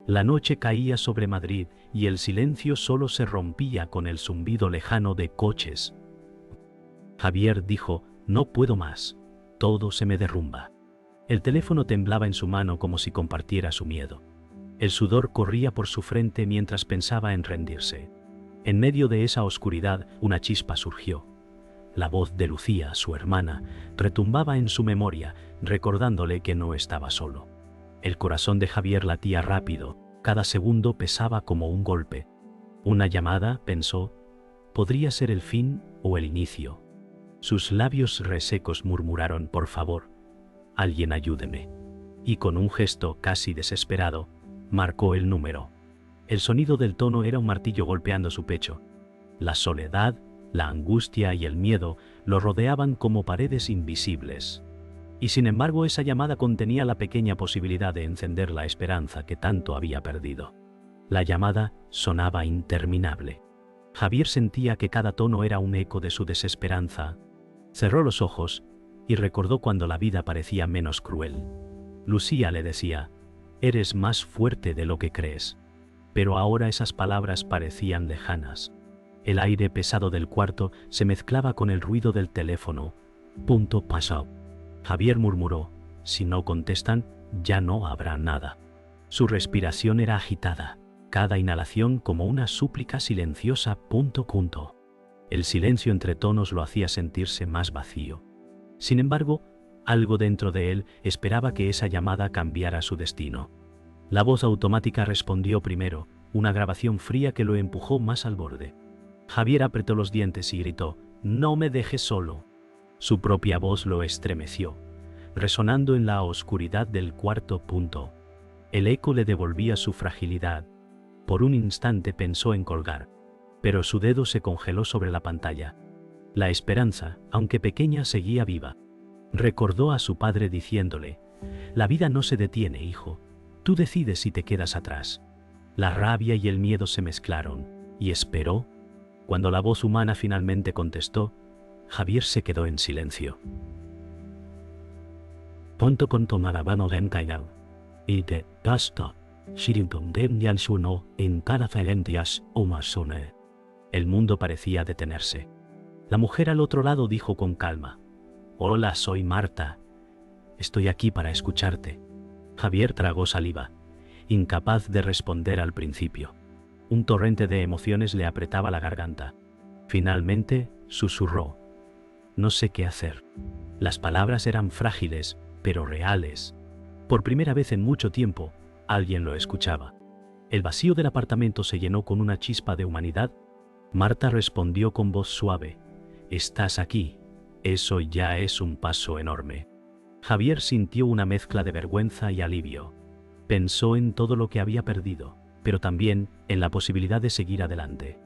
La noche caía sobre Madrid y el silencio solo se rompía con el zumbido lejano de coches. Javier dijo: no puedo más, todo se me derrumba. El teléfono temblaba en su mano como si compartiera su miedo. El sudor corría por su frente mientras pensaba en rendirse. En medio de esa oscuridad, una chispa surgió. La voz de Lucía, su hermana, retumbaba en su memoria, recordándole que no estaba solo. El corazón de Javier latía rápido, cada segundo pesaba como un golpe. Una llamada, pensó, podría ser el fin o el inicio. Sus labios resecos murmuraron: por favor, alguien ayúdeme. Y con un gesto casi desesperado, marcó el número. El sonido del tono era un martillo golpeando su pecho. La soledad, la angustia y el miedo lo rodeaban como paredes invisibles. Y sin embargo esa llamada contenía la pequeña posibilidad de encender la esperanza que tanto había perdido. La llamada sonaba interminable. Javier sentía que cada tono era un eco de su desesperanza. Cerró los ojos y recordó cuando la vida parecía menos cruel. Lucía le decía: eres más fuerte de lo que crees. Pero ahora esas palabras parecían lejanas. El aire pesado del cuarto se mezclaba con el ruido del teléfono. Punto pasado. Javier murmuró: si no contestan, ya no habrá nada. Su respiración era agitada, cada inhalación como una súplica silenciosa. El silencio entre tonos lo hacía sentirse más vacío. Sin embargo, algo dentro de él esperaba que esa llamada cambiara su destino. La voz automática respondió primero, una grabación fría que lo empujó más al borde. Javier apretó los dientes y gritó: no me dejes solo. Su propia voz lo estremeció, resonando en la oscuridad del cuarto. El eco le devolvía su fragilidad. Por un instante pensó en colgar, pero su dedo se congeló sobre la pantalla. La esperanza, aunque pequeña, seguía viva. Recordó a su padre diciéndole: la vida no se detiene, hijo. Tú decides si te quedas atrás. La rabia y el miedo se mezclaron, y esperó. Cuando la voz humana finalmente contestó, Javier se quedó en silencio. Ponto con tomarabano genkainal. Y te basta. Shirindondem yalsuno en cada ferentias o masone. El mundo parecía detenerse. La mujer al otro lado dijo con calma: hola, soy Marta. Estoy aquí para escucharte. Javier tragó saliva, incapaz de responder al principio. Un torrente de emociones le apretaba la garganta. Finalmente, susurró: no sé qué hacer. Las palabras eran frágiles, pero reales. Por primera vez en mucho tiempo, alguien lo escuchaba. El vacío del apartamento se llenó con una chispa de humanidad. Marta respondió con voz suave: estás aquí. Eso ya es un paso enorme. Javier sintió una mezcla de vergüenza y alivio. Pensó en todo lo que había perdido, pero también en la posibilidad de seguir adelante.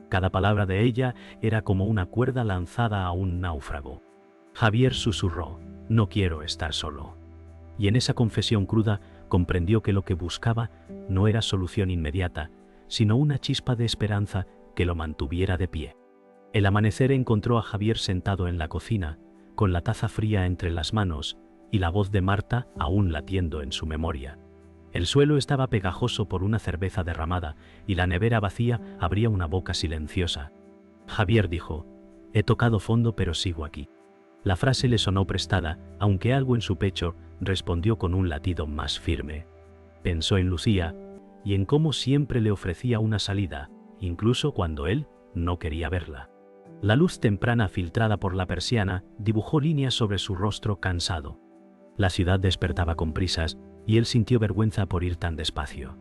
Cada palabra de ella era como una cuerda lanzada a un náufrago. Javier susurró: no quiero estar solo. Y en esa confesión cruda comprendió que lo que buscaba no era solución inmediata, sino una chispa de esperanza que lo mantuviera de pie. El amanecer encontró a Javier sentado en la cocina, con la taza fría entre las manos y la voz de Marta aún latiendo en su memoria. El suelo estaba pegajoso por una cerveza derramada y la nevera vacía abría una boca silenciosa. Javier dijo: he tocado fondo pero sigo aquí. La frase le sonó prestada, aunque algo en su pecho respondió con un latido más firme. Pensó en Lucía y en cómo siempre le ofrecía una salida, incluso cuando él no quería verla. La luz temprana filtrada por la persiana dibujó líneas sobre su rostro cansado. La ciudad despertaba con prisas y él sintió vergüenza por ir tan despacio.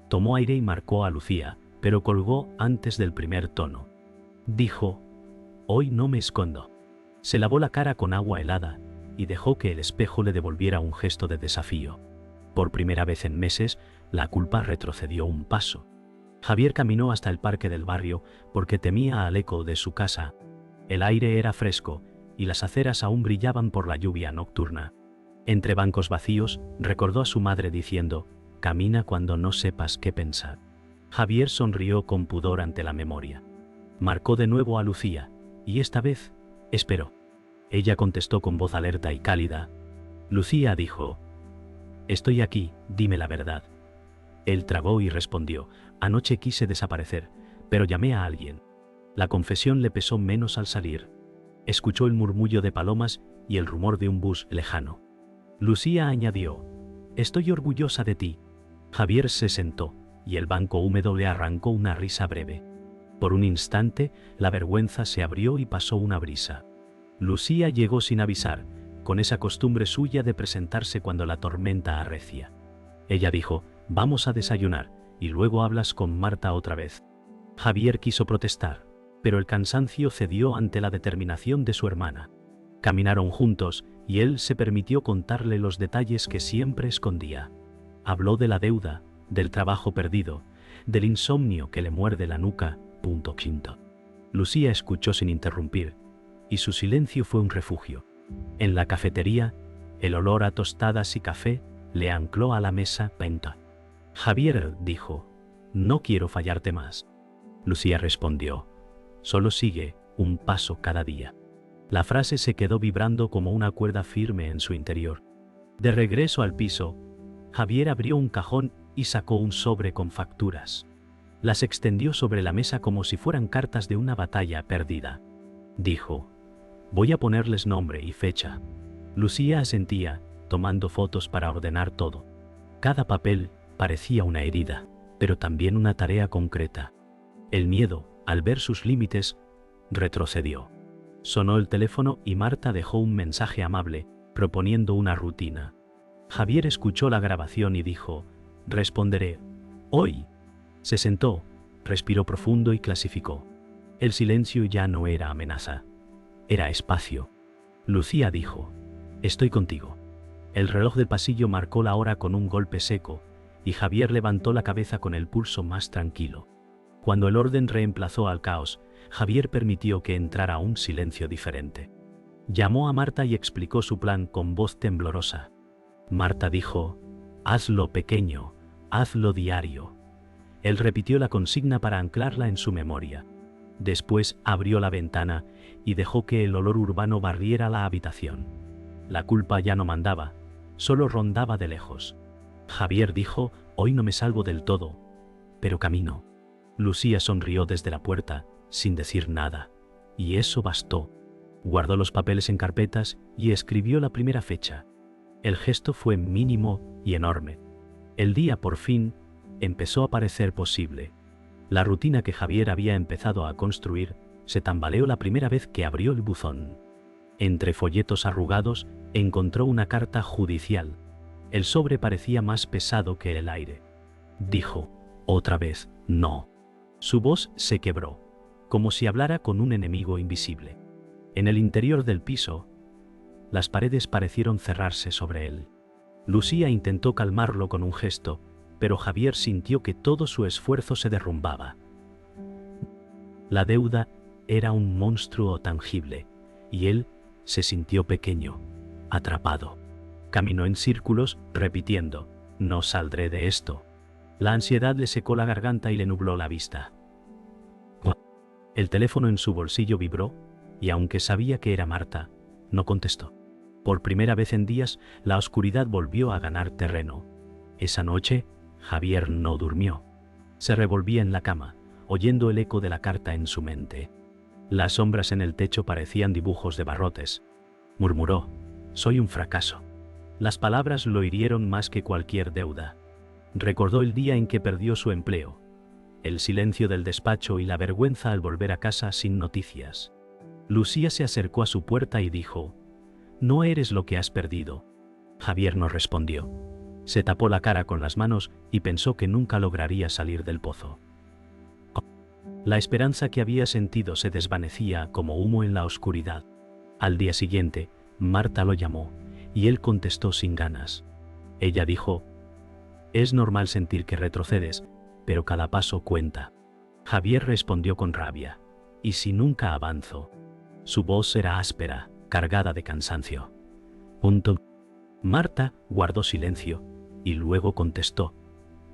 Tomó aire y marcó a Lucía, pero colgó antes del primer tono. Dijo: hoy no me escondo. Se lavó la cara con agua helada y dejó que el espejo le devolviera un gesto de desafío. Por primera vez en meses, la culpa retrocedió un paso. Javier caminó hasta el parque del barrio porque temía al eco de su casa. El aire era fresco y las aceras aún brillaban por la lluvia nocturna. Entre bancos vacíos, recordó a su madre diciendo: camina cuando no sepas qué pensar. Javier sonrió con pudor ante la memoria. Marcó de nuevo a Lucía, y esta vez esperó. Ella contestó con voz alerta y cálida. Lucía dijo: estoy aquí, dime la verdad. Él tragó y respondió: anoche quise desaparecer, pero llamé a alguien. La confesión le pesó menos al salir. Escuchó el murmullo de palomas y el rumor de un bus lejano. Lucía añadió: estoy orgullosa de ti. Javier se sentó, y el banco húmedo le arrancó una risa breve. Por un instante, la vergüenza se abrió y pasó una brisa. Lucía llegó sin avisar, con esa costumbre suya de presentarse cuando la tormenta arrecia. Ella dijo: vamos a desayunar, y luego hablas con Marta otra vez. Javier quiso protestar, pero el cansancio cedió ante la determinación de su hermana. Caminaron juntos, y él se permitió contarle los detalles que siempre escondía. Habló de la deuda, del trabajo perdido, del insomnio que le muerde la nuca. Lucía escuchó sin interrumpir, y su silencio fue un refugio. En la cafetería, el olor a tostadas y café le ancló a la mesa. Javier dijo: no quiero fallarte más. Lucía respondió: solo sigue un paso cada día. La frase se quedó vibrando como una cuerda firme en su interior. De regreso al piso, Javier abrió un cajón y sacó un sobre con facturas. Las extendió sobre la mesa como si fueran cartas de una batalla perdida. Dijo: voy a ponerles nombre y fecha. Lucía asentía, tomando fotos para ordenar todo. Cada papel parecía una herida, pero también una tarea concreta. El miedo, al ver sus límites, retrocedió. Sonó el teléfono y Marta dejó un mensaje amable, proponiendo una rutina. Javier escuchó la grabación y dijo: responderé hoy. Se sentó, respiró profundo y clasificó. El silencio ya no era amenaza, era espacio. Lucía dijo: estoy contigo. El reloj del pasillo marcó la hora con un golpe seco, y Javier levantó la cabeza con el pulso más tranquilo. Cuando el orden reemplazó al caos, Javier permitió que entrara un silencio diferente. Llamó a Marta y explicó su plan con voz temblorosa. Marta dijo: hazlo pequeño, hazlo diario. Él repitió la consigna para anclarla en su memoria. Después abrió la ventana y dejó que el olor urbano barriera la habitación. La culpa ya no mandaba, solo rondaba de lejos. Javier dijo: hoy no me salvo del todo, pero camino. Lucía sonrió desde la puerta, sin decir nada, y eso bastó. Guardó los papeles en carpetas y escribió la primera fecha. El gesto fue mínimo y enorme. El día, por fin, empezó a parecer posible. La rutina que Javier había empezado a construir se tambaleó la primera vez que abrió el buzón. Entre folletos arrugados, encontró una carta judicial. El sobre parecía más pesado que el aire. Dijo: otra vez, no. Su voz se quebró, como si hablara con un enemigo invisible. En el interior del piso, las paredes parecieron cerrarse sobre él. Lucía intentó calmarlo con un gesto, pero Javier sintió que todo su esfuerzo se derrumbaba. La deuda era un monstruo tangible, y él se sintió pequeño, atrapado. Caminó en círculos, repitiendo: no saldré de esto. La ansiedad le secó la garganta y le nubló la vista. El teléfono en su bolsillo vibró, y aunque sabía que era Marta, no contestó. Por primera vez en días, la oscuridad volvió a ganar terreno. Esa noche, Javier no durmió. Se revolvía en la cama, oyendo el eco de la carta en su mente. Las sombras en el techo parecían dibujos de barrotes. Murmuró: soy un fracaso. Las palabras lo hirieron más que cualquier deuda. Recordó el día en que perdió su empleo, el silencio del despacho y la vergüenza al volver a casa sin noticias. Lucía se acercó a su puerta y dijo: no eres lo que has perdido. Javier no respondió. Se tapó la cara con las manos y pensó que nunca lograría salir del pozo. La esperanza que había sentido se desvanecía como humo en la oscuridad. Al día siguiente, Marta lo llamó, y él contestó sin ganas. Ella dijo: es normal sentir que retrocedes, pero cada paso cuenta. Javier respondió con rabia: ¿y si nunca avanzo? Su voz era áspera, cargada de cansancio. Marta guardó silencio, y luego contestó: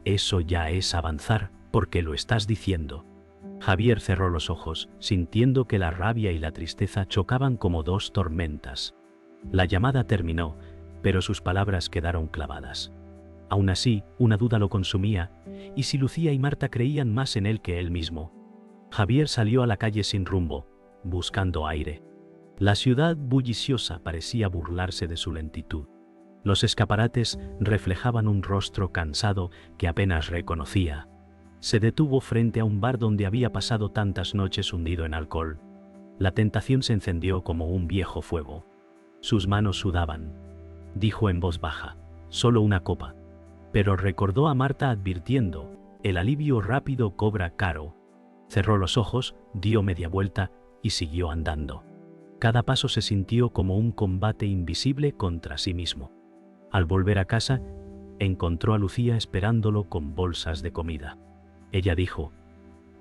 eso ya es avanzar, porque lo estás diciendo. Javier cerró los ojos, sintiendo que la rabia y la tristeza chocaban como dos tormentas. La llamada terminó, pero sus palabras quedaron clavadas. Aún así, una duda lo consumía, ¿Y si Lucía y Marta creían más en él que él mismo? Javier salió a la calle sin rumbo, buscando aire. La ciudad bulliciosa parecía burlarse de su lentitud. Los escaparates reflejaban un rostro cansado que apenas reconocía. Se detuvo frente a un bar donde había pasado tantas noches hundido en alcohol. La tentación se encendió como un viejo fuego. Sus manos sudaban. Dijo en voz baja, «Solo una copa». Pero recordó a Marta advirtiendo, «El alivio rápido cobra caro». Cerró los ojos, dio media vuelta y siguió andando. Cada paso se sintió como un combate invisible contra sí mismo. Al volver a casa, encontró a Lucía esperándolo con bolsas de comida. Ella dijo,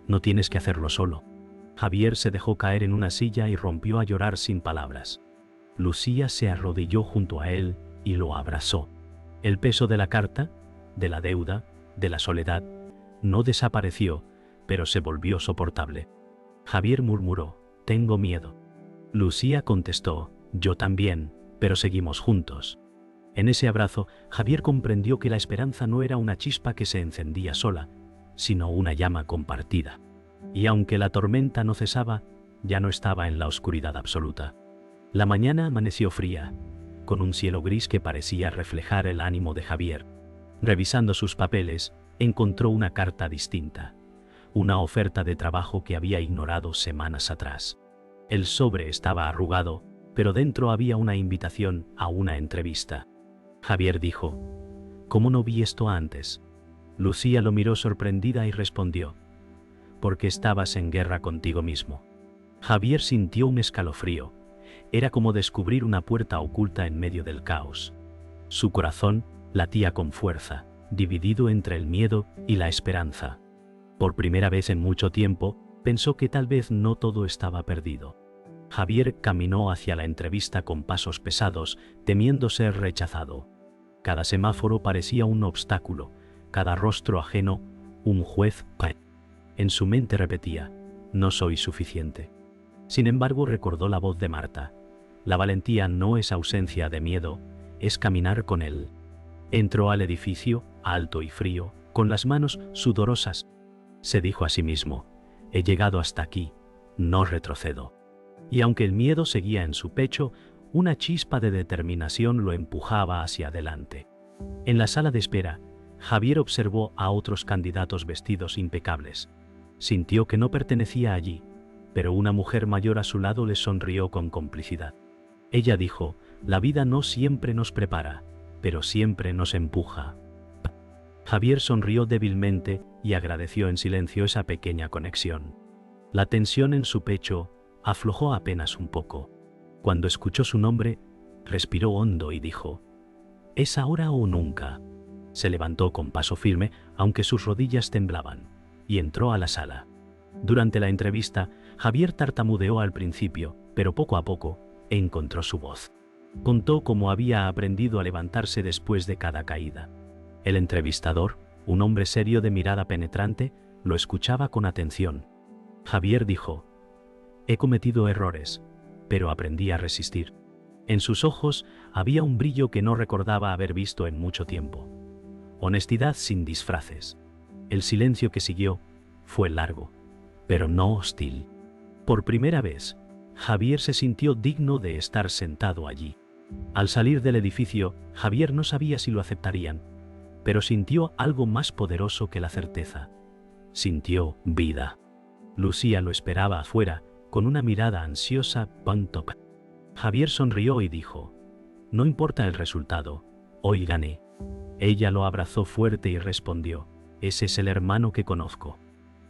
«No tienes que hacerlo solo». Javier se dejó caer en una silla y rompió a llorar sin palabras. Lucía se arrodilló junto a él y lo abrazó. El peso de la carta, de la deuda, de la soledad, no desapareció, pero se volvió soportable. Javier murmuró, «Tengo miedo». Lucía contestó, «Yo también, pero seguimos juntos». En ese abrazo, Javier comprendió que la esperanza no era una chispa que se encendía sola, sino una llama compartida. Y aunque la tormenta no cesaba, ya no estaba en la oscuridad absoluta. La mañana amaneció fría, con un cielo gris que parecía reflejar el ánimo de Javier. Revisando sus papeles, encontró una carta distinta, una oferta de trabajo que había ignorado semanas atrás. El sobre estaba arrugado, pero dentro había una invitación a una entrevista. Javier dijo, «¿Cómo no vi esto antes?». Lucía lo miró sorprendida y respondió, «Porque estabas en guerra contigo mismo». Javier sintió un escalofrío. Era como descubrir una puerta oculta en medio del caos. Su corazón latía con fuerza, dividido entre el miedo y la esperanza. Por primera vez en mucho tiempo, pensó que tal vez no todo estaba perdido. Javier caminó hacia la entrevista con pasos pesados, temiendo ser rechazado. Cada semáforo parecía un obstáculo, cada rostro ajeno, un juez. En su mente repetía, «No soy suficiente». Sin embargo, recordó la voz de Marta. La valentía no es ausencia de miedo, es caminar con él. Entró al edificio, alto y frío, con las manos sudorosas. Se dijo a sí mismo, «He llegado hasta aquí, no retrocedo». Y aunque el miedo seguía en su pecho, una chispa de determinación lo empujaba hacia adelante. En la sala de espera, Javier observó a otros candidatos vestidos impecables. Sintió que no pertenecía allí, pero una mujer mayor a su lado le sonrió con complicidad. Ella dijo, «La vida no siempre nos prepara, pero siempre nos empuja». Javier sonrió débilmente y agradeció en silencio esa pequeña conexión. La tensión en su pecho aflojó apenas un poco. Cuando escuchó su nombre, respiró hondo y dijo, «¿Es ahora o nunca?». Se levantó con paso firme, aunque sus rodillas temblaban, y entró a la sala. Durante la entrevista, Javier tartamudeó al principio, pero poco a poco encontró su voz. Contó cómo había aprendido a levantarse después de cada caída. El entrevistador, un hombre serio de mirada penetrante, lo escuchaba con atención. Javier dijo, «He cometido errores, pero aprendí a resistir». En sus ojos había un brillo que no recordaba haber visto en mucho tiempo. Honestidad sin disfraces. El silencio que siguió fue largo, pero no hostil. Por primera vez, Javier se sintió digno de estar sentado allí. Al salir del edificio, Javier no sabía si lo aceptarían, pero sintió algo más poderoso que la certeza. Sintió vida. Lucía lo esperaba afuera, con una mirada ansiosa. Javier sonrió y dijo, «No importa el resultado, hoy gané». Ella lo abrazó fuerte y respondió, «Ese es el hermano que conozco».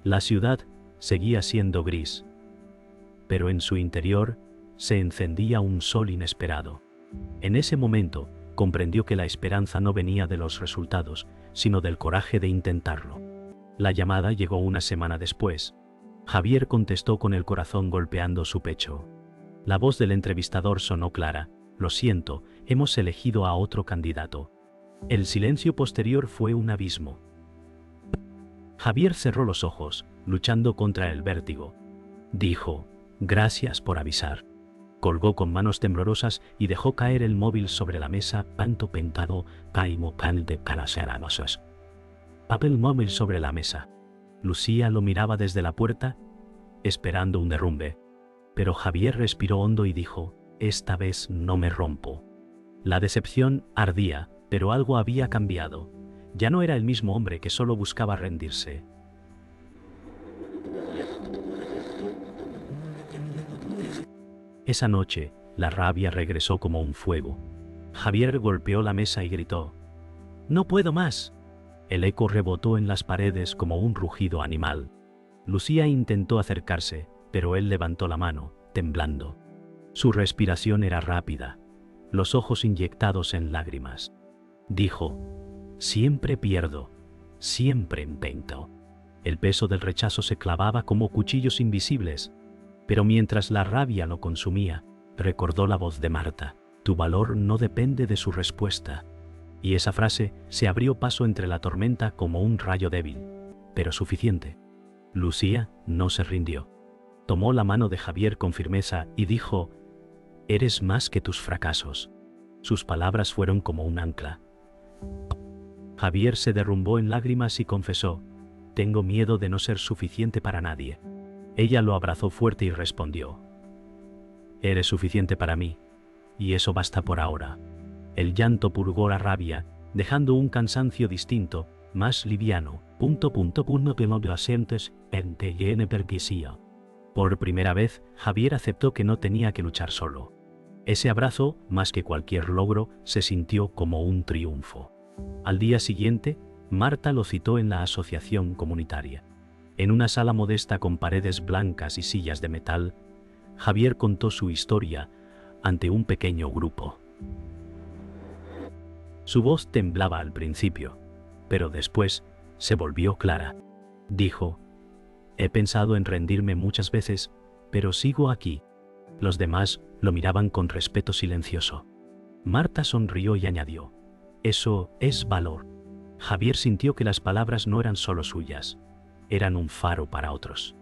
La ciudad seguía siendo gris, pero en su interior se encendía un sol inesperado. En ese momento comprendió que la esperanza no venía de los resultados, sino del coraje de intentarlo. La llamada llegó una semana después. Javier contestó con el corazón golpeando su pecho. La voz del entrevistador sonó clara, «Lo siento, hemos elegido a otro candidato». El silencio posterior fue un abismo. Javier cerró los ojos, luchando contra el vértigo. Dijo, «Gracias por avisar». Colgó con manos temblorosas y dejó caer el móvil sobre la mesa. Panto pentado, caimo pan de calaseramosas. papel móvil sobre la mesa. Lucía lo miraba desde la puerta, esperando un derrumbe. Pero Javier respiró hondo y dijo: esta vez no me rompo. La decepción ardía, pero algo había cambiado. Ya no era el mismo hombre que solo buscaba rendirse. Esa noche, la rabia regresó como un fuego. Javier golpeó la mesa y gritó: ¡no puedo más! El eco rebotó en las paredes como un rugido animal. Lucía intentó acercarse, pero él levantó la mano, temblando. Su respiración era rápida, los ojos inyectados en lágrimas. Dijo: siempre pierdo, siempre intento. El peso del rechazo se clavaba como cuchillos invisibles, pero mientras la rabia lo consumía, recordó la voz de Marta: tu valor no depende de su respuesta. Y esa frase se abrió paso entre la tormenta como un rayo débil, pero suficiente. Lucía no se rindió. Tomó la mano de Javier con firmeza y dijo: eres más que tus fracasos. Sus palabras fueron como un ancla. Javier se derrumbó en lágrimas y confesó: tengo miedo de no ser suficiente para nadie. Ella lo abrazó fuerte y respondió: eres suficiente para mí, y eso basta por ahora. El llanto purgó la rabia, dejando un cansancio distinto, más liviano. Por primera vez, Javier aceptó que no tenía que luchar solo. Ese abrazo, más que cualquier logro, se sintió como un triunfo. Al día siguiente, Marta lo citó en la asociación comunitaria. En una sala modesta con paredes blancas y sillas de metal, Javier contó su historia ante un pequeño grupo. Su voz temblaba al principio, pero después se volvió clara. Dijo: he pensado en rendirme muchas veces, pero sigo aquí. Los demás lo miraban con respeto silencioso. Marta sonrió y añadió: eso es valor. Javier sintió que las palabras no eran solo suyas, eran un faro para otros.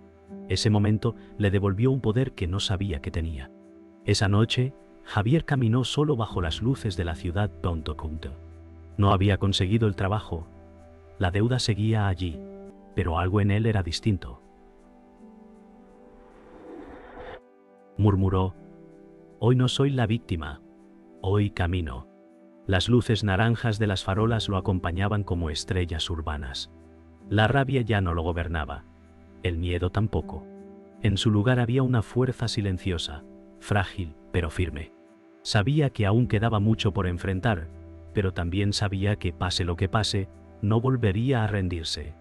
Ese momento le devolvió un poder que no sabía que tenía. Esa noche, Javier caminó solo bajo las luces de la ciudad. No había conseguido el trabajo. La deuda seguía allí, pero algo en él era distinto. Murmuró: hoy no soy la víctima, hoy camino. Las luces naranjas de las farolas lo acompañaban como estrellas urbanas. La rabia ya no lo gobernaba, el miedo tampoco. En su lugar había una fuerza silenciosa, frágil pero firme. Sabía que aún quedaba mucho por enfrentar, pero también sabía que, pase lo que pase, no volvería a rendirse.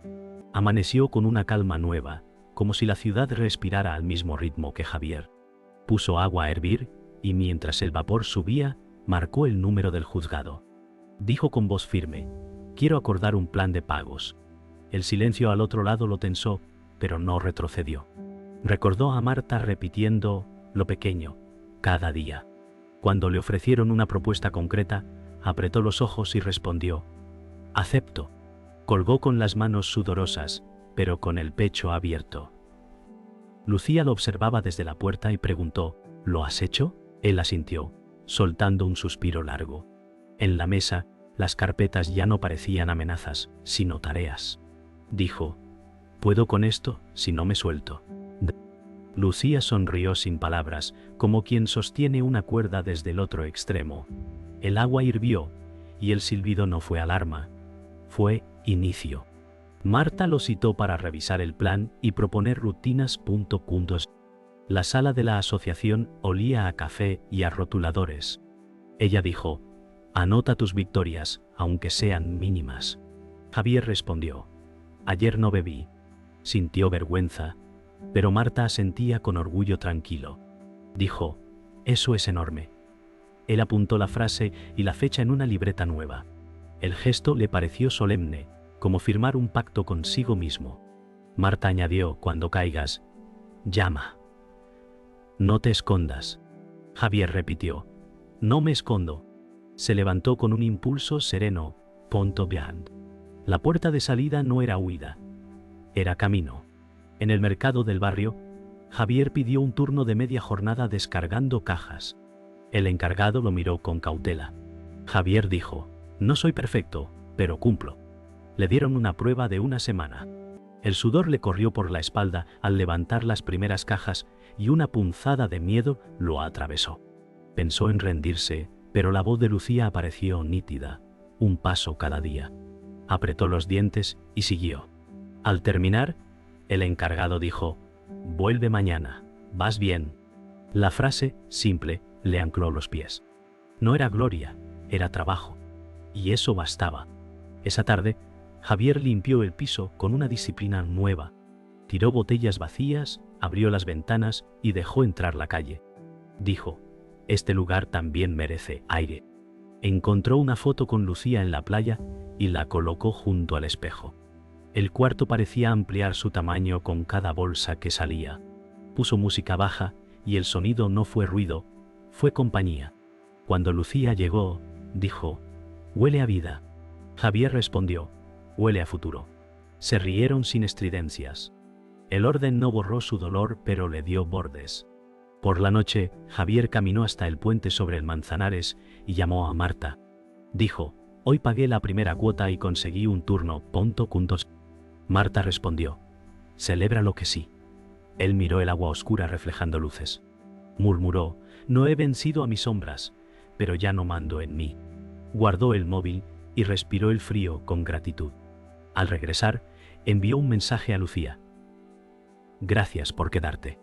Amaneció con una calma nueva, como si la ciudad respirara al mismo ritmo que Javier. Puso agua a hervir, y mientras el vapor subía, marcó el número del juzgado. Dijo con voz firme: quiero acordar un plan de pagos. El silencio al otro lado lo tensó, pero no retrocedió. Recordó a Marta repitiendo lo pequeño, cada día. Cuando le ofrecieron una propuesta concreta, apretó los ojos y respondió: acepto. Colgó con las manos sudorosas, pero con el pecho abierto. Lucía lo observaba desde la puerta y preguntó: ¿lo has hecho? Él asintió, soltando un suspiro largo. En la mesa, las carpetas ya no parecían amenazas, sino tareas. Dijo: ¿puedo con esto si no me suelto? Lucía sonrió sin palabras, como quien sostiene una cuerda desde el otro extremo. El agua hirvió, y el silbido no fue alarma, fue inicio. Marta lo citó para revisar el plan y proponer rutinas. La sala de la asociación olía a café y a rotuladores. Ella dijo: anota tus victorias, aunque sean mínimas. Javier respondió: ayer no bebí. Sintió vergüenza, pero Marta asentía con orgullo tranquilo. Dijo: eso es enorme. Él apuntó la frase y la fecha en una libreta nueva. El gesto le pareció solemne, como firmar un pacto consigo mismo. Marta añadió: cuando caigas, llama. No te escondas. Javier repitió: no me escondo. Se levantó con un impulso sereno. La puerta de salida no era huida, era camino. En el mercado del barrio, Javier pidió un turno de media jornada descargando cajas. El encargado lo miró con cautela. Javier dijo: no soy perfecto, pero cumplo. Le dieron una prueba de una semana. El sudor le corrió por la espalda al levantar las primeras cajas y una punzada de miedo lo atravesó. Pensó en rendirse, pero la voz de Lucía apareció nítida. Un paso cada día. Apretó los dientes y siguió. Al terminar, el encargado dijo: «Vuelve mañana, vas bien». La frase, simple, le ancló los pies. No era gloria, era trabajo. Y eso bastaba. Esa tarde, Javier limpió el piso con una disciplina nueva. Tiró botellas vacías, abrió las ventanas y dejó entrar la calle. Dijo: «Este lugar también merece aire». Encontró una foto con Lucía en la playa y la colocó junto al espejo. El cuarto parecía ampliar su tamaño con cada bolsa que salía. Puso música baja y el sonido no fue ruido, fue compañía. Cuando Lucía llegó, dijo: «Huele a vida». Javier respondió: «Huele a futuro». Se rieron sin estridencias. El orden no borró su dolor, pero le dio bordes. Por la noche, Javier caminó hasta el puente sobre el Manzanares y llamó a Marta. Dijo: «Hoy pagué la primera cuota y conseguí un turno. Marta respondió: «Celébralo que sí». Él miró el agua oscura reflejando luces. Murmuró: «No he vencido a mis sombras, pero ya no mando en mí». Guardó el móvil y respiró el frío con gratitud. Al regresar, envió un mensaje a Lucía: «Gracias por quedarte».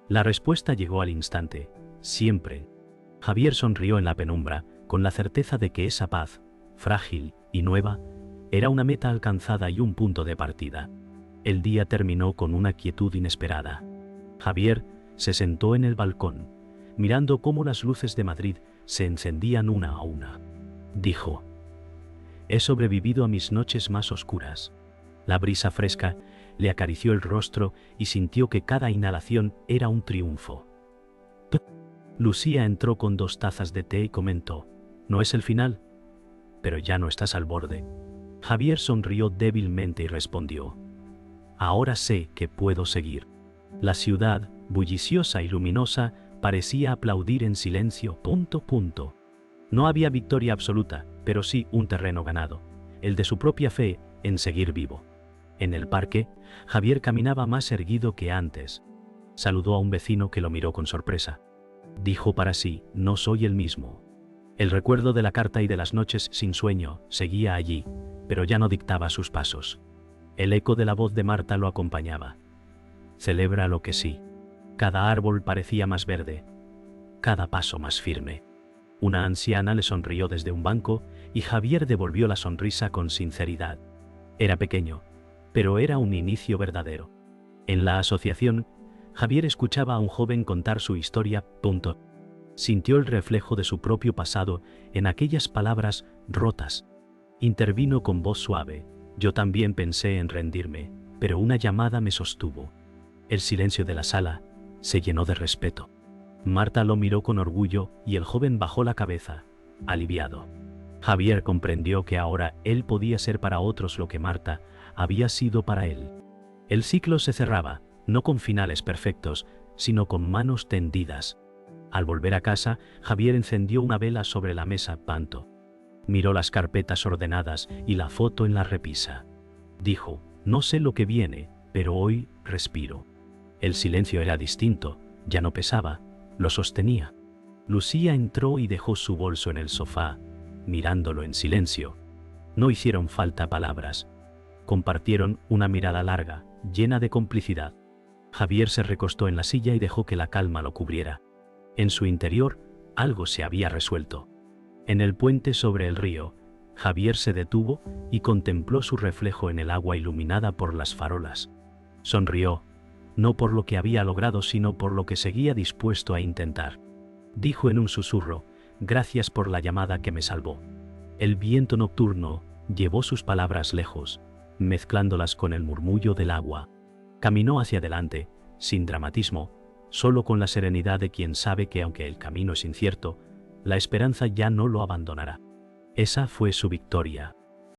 La respuesta llegó al instante: «Siempre». Javier sonrió en la penumbra, con la certeza de que esa paz, frágil y nueva, era una meta alcanzada y un punto de partida. El día terminó con una quietud inesperada. Javier se sentó en el balcón, mirando cómo las luces de Madrid se encendían una a una. Dijo: «He sobrevivido a mis noches más oscuras». La brisa fresca le acarició el rostro y sintió que cada inhalación era un triunfo. Lucía entró con 2 tazas de té y comentó: «No es el final, pero ya no estás al borde». Javier sonrió débilmente y respondió: «Ahora sé que puedo seguir». La ciudad, bulliciosa y luminosa, parecía aplaudir en silencio. No había victoria absoluta, pero sí un terreno ganado, el de su propia fe en seguir vivo. En el parque, Javier caminaba más erguido que antes. Saludó a un vecino que lo miró con sorpresa. Dijo para sí: «No soy el mismo». El recuerdo de la carta y de las noches sin sueño seguía allí, pero ya no dictaba sus pasos. El eco de la voz de Marta lo acompañaba: «Celebra lo que sí». Cada árbol parecía más verde, cada paso más firme. Una anciana le sonrió desde un banco y Javier devolvió la sonrisa con sinceridad. Era pequeño, pero era un inicio verdadero. En la asociación, Javier escuchaba a un joven contar su historia. Sintió el reflejo de su propio pasado en aquellas palabras rotas. Intervino con voz suave: «Yo también pensé en rendirme, pero una llamada me sostuvo». El silencio de la sala se llenó de respeto. Marta lo miró con orgullo y el joven bajó la cabeza, aliviado. Javier comprendió que ahora él podía ser para otros lo que Marta había sido para él. El ciclo se cerraba, no con finales perfectos, sino con manos tendidas. Al volver a casa, Javier encendió una vela sobre la mesa. Miró las carpetas ordenadas y la foto en la repisa. Dijo: «No sé lo que viene, pero hoy respiro». El silencio era distinto, ya no pesaba, lo sostenía. Lucía entró y dejó su bolso en el sofá, mirándolo en silencio. No hicieron falta palabras. Compartieron una mirada larga, llena de complicidad. Javier se recostó en la silla y dejó que la calma lo cubriera. En su interior, algo se había resuelto. En el puente sobre el río, Javier se detuvo y contempló su reflejo en el agua iluminada por las farolas. Sonrió, no por lo que había logrado, sino por lo que seguía dispuesto a intentar. Dijo en un susurro: «Gracias por la llamada que me salvó». El viento nocturno llevó sus palabras lejos, mezclándolas con el murmullo del agua. Caminó hacia adelante, sin dramatismo, solo con la serenidad de quien sabe que aunque el camino es incierto, la esperanza ya no lo abandonará. Esa fue su victoria.